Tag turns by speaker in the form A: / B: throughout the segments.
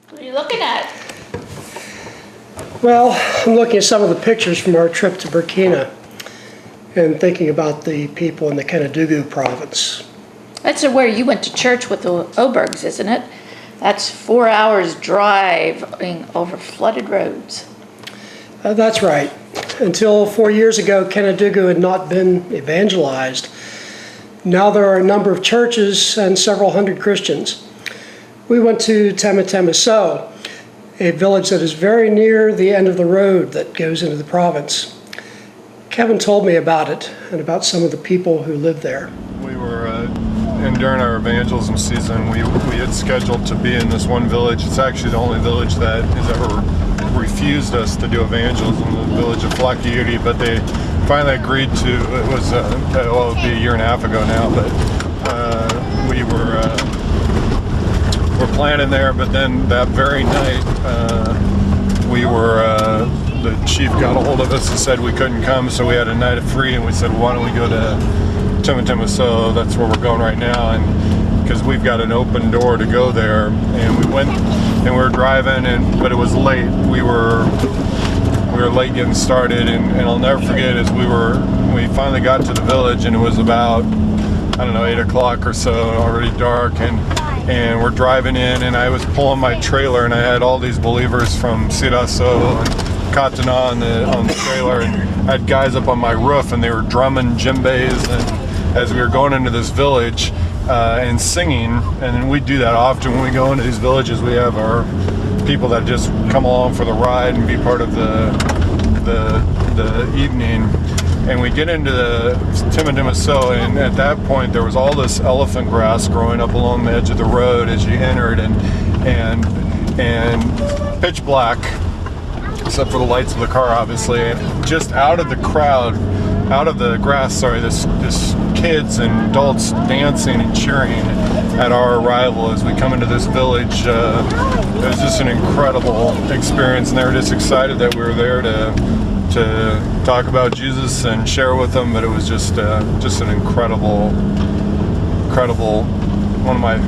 A: What are you looking at?
B: Well, I'm looking at some of the pictures from our trip to Burkina and thinking about the people in the Kenedougou Province.
A: That's where you went to church with the Obergs, isn't it? That's 4 hours driving over flooded roads.
B: That's right. Until 4 years ago, Kenedougou had not been evangelized. Now there are a number of churches and several hundred Christians. We went to Temetemeso, a village that is very near the end of the road that goes into the province. Kevin told me about it and about some of the people who live there.
C: We were, and during our evangelism season, we had scheduled to be in this one village. It's actually the only village that has ever refused us to do evangelism, the village of Flakiyuri, but they finally agreed to. It was, well, it would be a year and a half ago now, but we were planning there, but then that very night, the chief got a hold of us and said we couldn't come, so we had a night of free, and we said, why don't we go to Temetemeso? That's where we're going right now, and because we've got an open door to go there. And we went, and we were driving, but it was late. We were late getting started, and I'll never forget is we finally got to the village, and it was about, I don't know, 8 o'clock or so, already dark, and we're driving in, and I was pulling my trailer, and I had all these believers from Siraso and Katana on the trailer, and I had guys up on my roof, and they were drumming djembes, and as we were going into this village and singing, and we do that often when we go into these villages. We have our people that just come along for the ride and be part of the evening. And we get into the Temetemeso, and at that point there was all this elephant grass growing up along the edge of the road as you entered, and pitch black, except for the lights of the car, obviously. And just out of the crowd, out of the grass, sorry, this kids and adults dancing and cheering at our arrival as we come into this village. It was just an incredible experience, and they were just excited that we were there to talk about Jesus and share with them. But it was just an incredible, one of my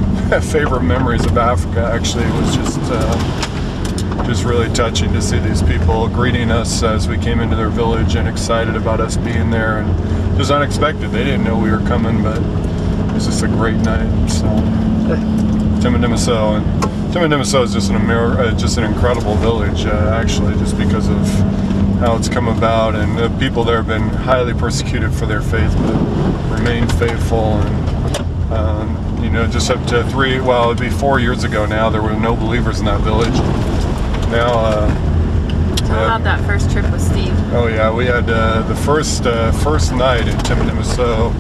C: favorite memories of Africa. Actually, it was just really touching to see these people greeting us as we came into their village and excited about us being there, and just unexpected. They didn't know we were coming, but it was just a great night. So Temetemeso is just an incredible village, actually, just because of how it's come about, and the people there have been highly persecuted for their faith, but remain faithful. And just up to it'd be 4 years ago now, there were no believers in that village. Now,
D: tell about that first trip with Steve.
C: Oh yeah, we had the first night in Temetemeso,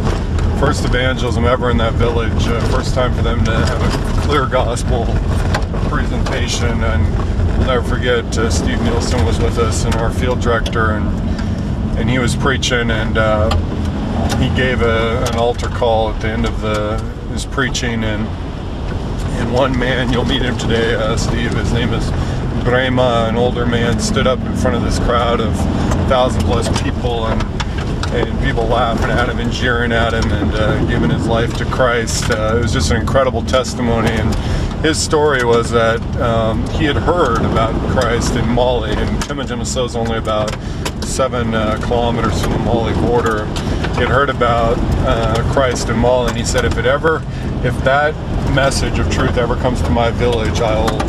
C: first evangelism ever in that village. First time for them to have a clear gospel presentation, and I'll never forget. Steve Nielsen was with us, and our field director, and he was preaching, and he gave an altar call at the end of his preaching, and one man, you'll meet him today, Steve. His name is Brema, an older man, stood up in front of this crowd of 1,000+ people, and people laughing at him and jeering at him, and giving his life to Christ. It was just an incredible testimony, and his story was that he had heard about Christ in Mali, and Temetemeso is only about 7 kilometers from the Mali border. He had heard about Christ in Mali, and he said, if that message of truth ever comes to my village, I will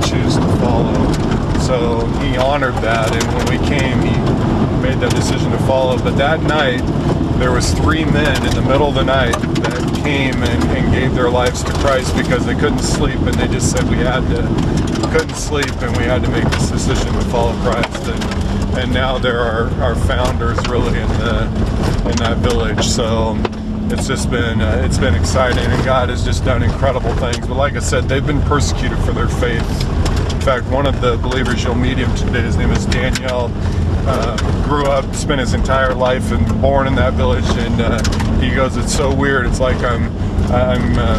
C: choose to follow. So he honored that, and when we came, he made that decision to follow. But that night, there was 3 men in the middle of the night that came and gave their lives to Christ because they couldn't sleep, and they just said we couldn't sleep, and we had to make this decision to follow Christ. And now they're our founders, really, in that village. So it's just been exciting, and God has just done incredible things. But like I said, they've been persecuted for their faith. In fact, one of the believers, you'll meet him today, his name is Daniel, grew up, spent his entire life and born in that village, and he goes, it's so weird, it's like I'm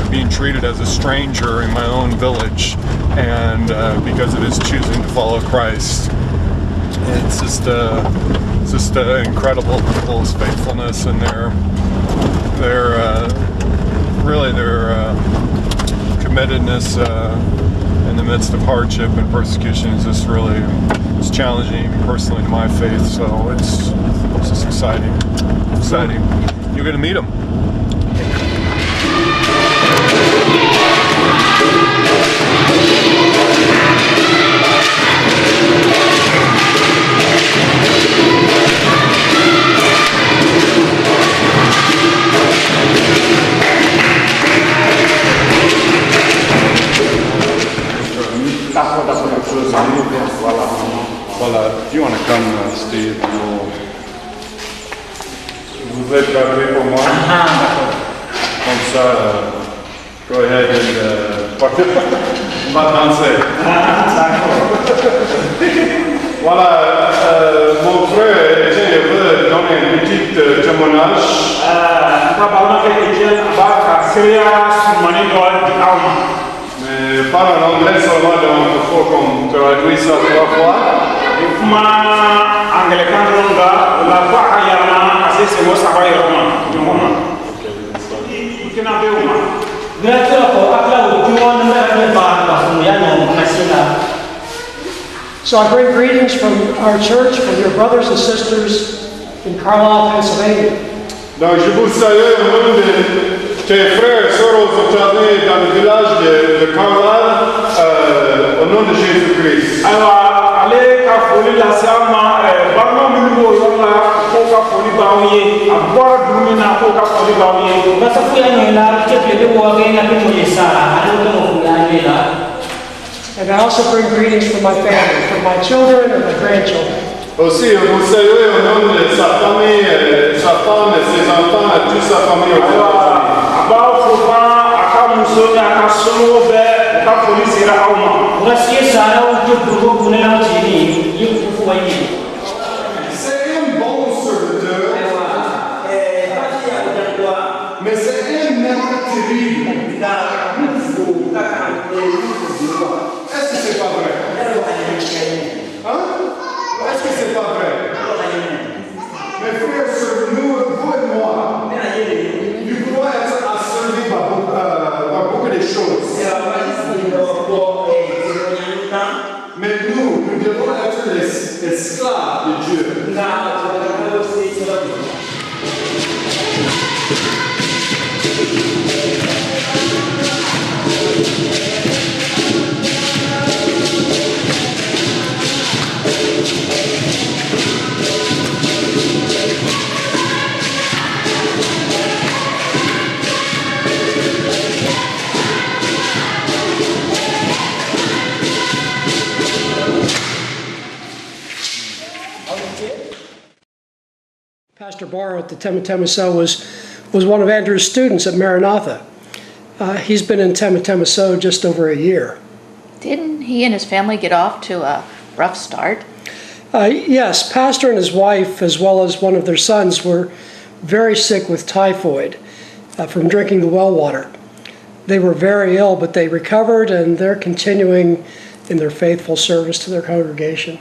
C: being treated as a stranger in my own village, and because of his choosing to follow Christ. It's just incredible people's faithfulness, and their committedness, and the midst of hardship and persecution is just really, it's challenging personally to my faith. So it's just exciting. You're going to meet them.
E: Voilà. Do you want to come, Steve? Vous êtes gravé pour moi. Comme ça, go ahead and partez. On va danser. Voilà, mon frère Etienne veut donner un petit témoignage. Mais parle en anglais seulement, donc il faut qu'on traduise ça 3 fois.
B: So I bring greetings from our church, from your brothers and sisters in Carlisle, Pennsylvania.
E: Donc je vous salue au nom de tes frères et sœurs aujourd'hui dans le village de Carlisle, au nom de Jésus-Christ.
B: And I also bring greetings from my family, from my children and my grandchildren.
E: Aussi, vous saluez au nom de sa famille, sa femme et ses enfants, et toute sa famille aujourd'hui. C'est un bon serviteur, mais c'est un maître terrible. Est-ce que c'est pas vrai? Hein? Est-ce que c'est pas vrai? Mes frères, nous, vous et moi, nous pouvons être asservis par beaucoup de choses. Mais nous devons être les esclaves de Dieu.
B: Pastor Barr at the Temetemeso was one of Andrew's students at Maranatha. He's been in Temetemeso just over a year.
A: Didn't he and his family get off to a rough start?
B: Yes, Pastor and his wife, as well as one of their sons, were very sick with typhoid from drinking the well water. They were very ill, but they recovered, and they're continuing in their faithful service to their congregation.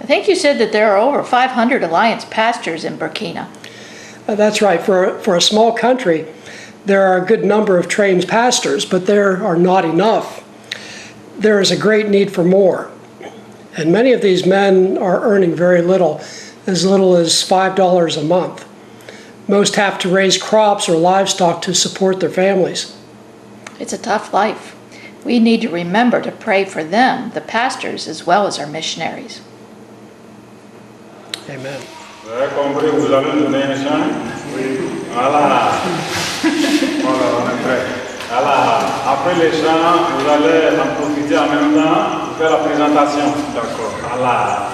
A: I think you said that there are over 500 Alliance pastors in Burkina.
B: That's right. For a small country, there are a good number of trained pastors, but there are not enough. There is a great need for more. And many of these men are earning very little as $5 a month. Most have to raise crops or livestock to support their families.
A: It's a tough life. We need to remember to pray for them, the pastors, as well as our missionaries.
B: Amen.
E: Vous avez compris, vous allez donner un chant? Oui. Voilà. Voilà, on est prêt. Voilà. Après les chants, vous allez en profiter en même temps pour faire la présentation. D'accord. Voilà.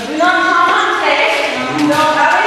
F: Do not come on stage. Don't have